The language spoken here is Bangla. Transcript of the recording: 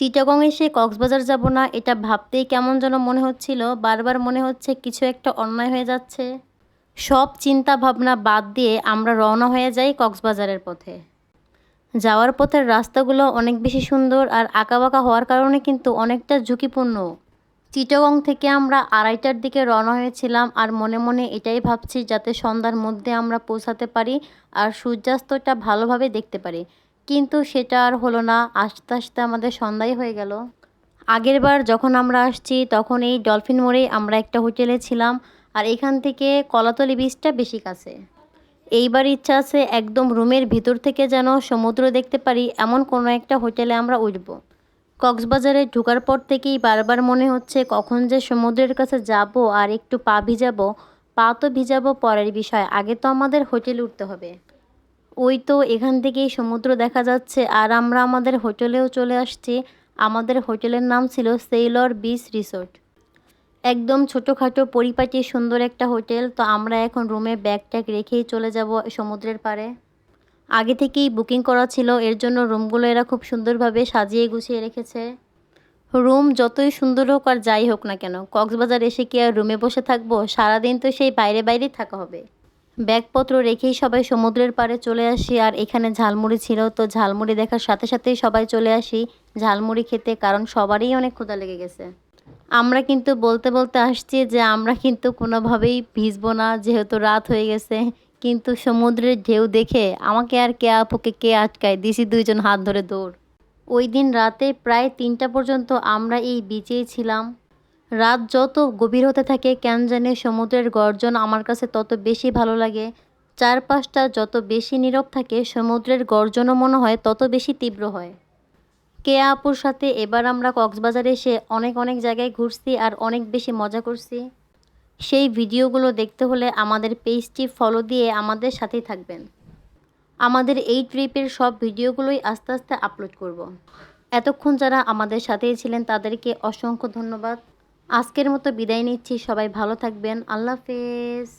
চিটাগং এসে কক্সবাজার যাব না এটা ভাবতেই কেমন যেন মনে হচ্ছিল। বারবার মনে হচ্ছে কিছু একটা অন্যায় হয়ে যাচ্ছে। সব চিন্তা ভাবনা বাদ দিয়ে আমরা রওনা হয়ে যাই কক্সবাজারের পথে। যাওয়ার পথের রাস্তাগুলো অনেক বেশি সুন্দর আর আঁকাবাঁকা হওয়ার কারণে কিন্তু অনেকটা ঝুঁকিপূর্ণ। চিটাগং থেকে আমরা 2:30টার দিকে রওনা হয়েছিলাম আর মনে মনে এটাই ভাবছি যাতে সন্ধ্যার মধ্যে আমরা পৌঁছাতে পারি আর সূর্যাস্তটা ভালোভাবে দেখতে পারি। কিন্তু সেটা আর হলো না, আস্তে আস্তে আমাদের সন্ধ্যাই হয়ে গেল। আগেরবার যখন আমরা আসছি তখন এই ডলফিন মোড়ে আমরা একটা হোটেলে ছিলাম আর এখান থেকে কলাতলি বিচটা বেশি কাছে। এইবার ইচ্ছা আছে একদম রুমের ভিতর থেকে যেন সমুদ্র দেখতে পারি এমন কোনো একটা হোটেলে আমরা উঠব। কক্সবাজারে ঢোকার পর থেকেই বারবার মনে হচ্ছে কখন যে সমুদ্রের কাছে যাব আর একটু পা ভিজাবো। পা তো ভিজাবো পরের বিষয়, আগে তো আমাদের হোটেলে উঠতে হবে। ওই তো এখান থেকেই সমুদ্র দেখা যাচ্ছে আর আমরা আমাদের হোটেলেও চলে আসছি। আমাদের হোটেলের নাম ছিল সেইলর বিচ রিসোর্ট। একদম ছোটোখাটো পরিপাটি সুন্দর একটা হোটেল। তো আমরা এখন রুমে ব্যাগ ট্যাগ রেখেই চলে যাব সমুদ্রের পাড়ে। আগে থেকেই বুকিং করা ছিল, এর জন্য রুমগুলো এরা খুব সুন্দরভাবে সাজিয়ে গুছিয়ে রেখেছে। রুম যতই সুন্দর হোক আর যাই হোক না কেন, কক্সবাজার এসে কি আর রুমে বসে থাকবো? সারাদিন তো সেই বাইরে বাইরেই থাকা হবে। ব্যাগপত্র রেখেই সবাই সমুদ্রের পাড়ে চলে আসি আর এখানে ঝালমুড়ি ছিল, তো ঝালমুড়ি দেখার সাথে সাথেই সবাই চলে আসি ঝালমুড়ি খেতে, কারণ সবারই অনেক ক্ষুধা লেগে গেছে। আমরা কিন্তু বলতে বলতে আসছি যে আমরা কিন্তু কোনোভাবেই ভিজবো না যেহেতু রাত হয়ে গেছে। কিন্তু সমুদ্রের ঢেউ দেখে আমাকে আর কে আপুকে কে আটকায়, দিছি দুইজন হাত ধরে দৌড়। ওই দিন রাতে প্রায় 3টা পর্যন্ত আমরা এই বিচেই ছিলাম। রাত যত গভীর হতে থাকে কেন জানি সমুদ্রের গর্জন আমার কাছে তত বেশি ভালো লাগে। চারপাশটা যত বেশি নীরব থাকে সমুদ্রের গর্জনও মনে হয় তত বেশি তীব্র হয়। কেয়া আপুর সাথে এবার আমরা কক্সবাজারে এসে অনেক অনেক জায়গায় ঘুরছি আর অনেক বেশি মজা করছি। সেই ভিডিওগুলো দেখতে হলে আমাদের পেজটি ফলো দিয়ে আমাদের সাথেই থাকবেন। আমাদের এই ট্রিপের সব ভিডিওগুলোই আস্তে আস্তে আপলোড করব। এতক্ষণ যারা আমাদের সাথেই ছিলেন তাদেরকে অসংখ্য ধন্যবাদ। আজকের মতো বিদায় নিচ্ছি, সবাই ভালো থাকবেন, আল্লাহ হাফেজ।